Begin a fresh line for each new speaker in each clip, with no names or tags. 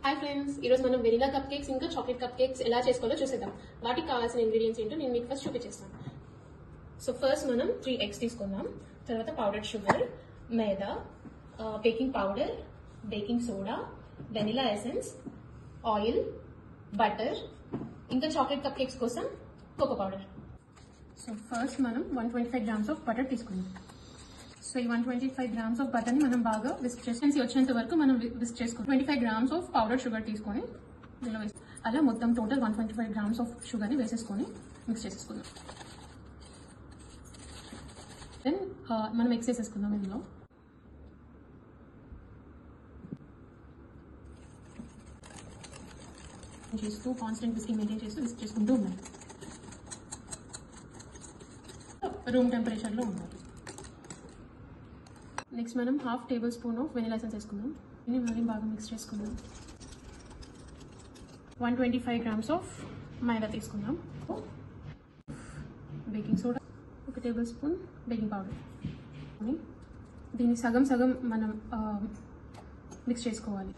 Hi friends, ఈరోజు మనం vanilla cup cakes ఇంకా చాక్లెట్ కప్ కేక్స్ ఎలా చేసుకోవాలో చూసేద్దాం. వాటికి కావాల్సిన ఇంగ్రీడియంట్స్ ఏంటో నేను మీకు ఫస్ట్ చూపించేస్తాను. సో ఫస్ట్ మనం 3 eggs తీసుకుందాం. తర్వాత powdered sugar, maida, baking powder, baking soda, vanilla essence, oil, butter, ఇంకా చాక్లెట్ కప్ కేక్స్ కోసం కోకో పౌడర్. సో ఫస్ట్ మనం 125 grams ఆఫ్ బటర్ తీసుకుందాం. సో ఈ 125 grams ఆఫ్ బటర్ ని మనం బాగా విస్క్ చేసుకొని వచ్చేంత వరకు మనం విస్క్ చేసుకోవాలి. 25 grams ఆఫ్ పౌడర్ షుగర్ తీసుకొని దీనిలో వేసి అలా మొత్తం టోటల్ 125 grams ఆఫ్ షుగర్ ని వేసేసుకొని మిక్స్ చేసేసుకుందాం. దెన్ మనం మిక్స్ చేసేసుకుందాం. ఇందులో చేస్తూ కాన్స్టెంట్ విస్కింగ్ మెయింటైన్ చేస్తూ విస్క్ చేసుకుంటూ ఉండాలి. రూమ్ టెంపరేచర్లో ఉండాలి. నెక్స్ట్ మనం 1/2 tablespoon ఆఫ్ వెనిలా ఎసెన్స్ వేసుకుందాం. దీన్ని మళ్ళీ బాగా మిక్స్ చేసుకుందాం. 125 grams ఆఫ్ మైదా తీసుకుందాం. Baking soda, 1 tablespoon baking powder. దీన్ని సగం సగం మనం మిక్స్ చేసుకోవాలి.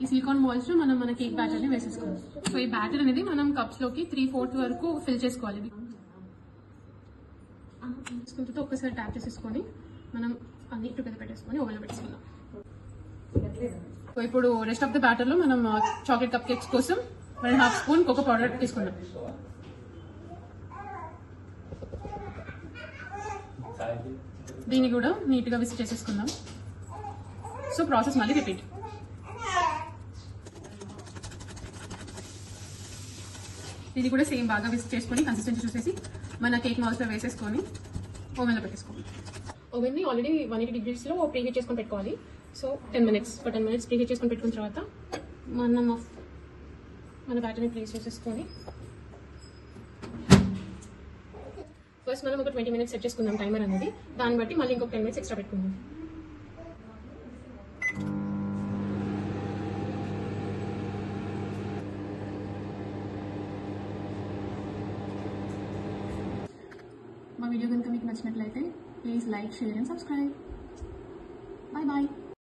ఈ సిలికాన్ బాల్స్ లో మనం మన కేక్ బ్యాటర్ ని వేసేసుకోవాలి. సో ఈ బ్యాటర్ అనేది మనం కప్స్ లోకి 3/4 వరకు ఫిల్ చేసుకోవాలి. తీసుకుంటే ఒక్కసారి ట్యాప్ చేసేసుకొని మనం అన్ని టుగెదర్ పెట్టేసుకొని ఓవెన్ లో పెట్టేసుకుందాం. సో ఇప్పుడు రెస్ట్ ఆఫ్ ద బ్యాటర్ లో మనం చాక్లెట్ కప్ కేక్స్ కోసం 1/2 spoon కోకో పౌడర్ తీసుకుందాం. దీన్ని కూడా నీట్ గా విస్క్ చేసేసుకుందాం. సో ప్రాసెస్ మళ్ళీ రిపీట్. ఇది కూడా సేమ్ బాగా విస్క్ చేసుకొని కన్సిస్టెన్సీ చూసేసి మన కేక్ మౌల్స్ లో వేసేసుకొని ఓవెన్ లో పెట్టేసుకోవాలి. ఓవెన్ ని ఆల్రెడీ 180 degrees లో ప్రీహీట్ చేసుకొని పెట్టుకోవాలి. సో 10 minutes ప్రీహీట్ చేసుకొని పెట్టుకున్న తర్వాత మనం మన బ్యాటర్ ని ప్లేస్ చేసేసుకొని ఫస్ట్ మనం ఒక 20 minutes సెట్ చేసుకుందాం టైమర్ అనేది. దాన్ని బట్టి మళ్ళీ ఇంకొక 10 minutes ఎక్స్ట్రా పెట్టుకుందాం. మా వీడియో కనుక మీకు నచ్చినట్లయితే please like, share and subscribe. Bye bye.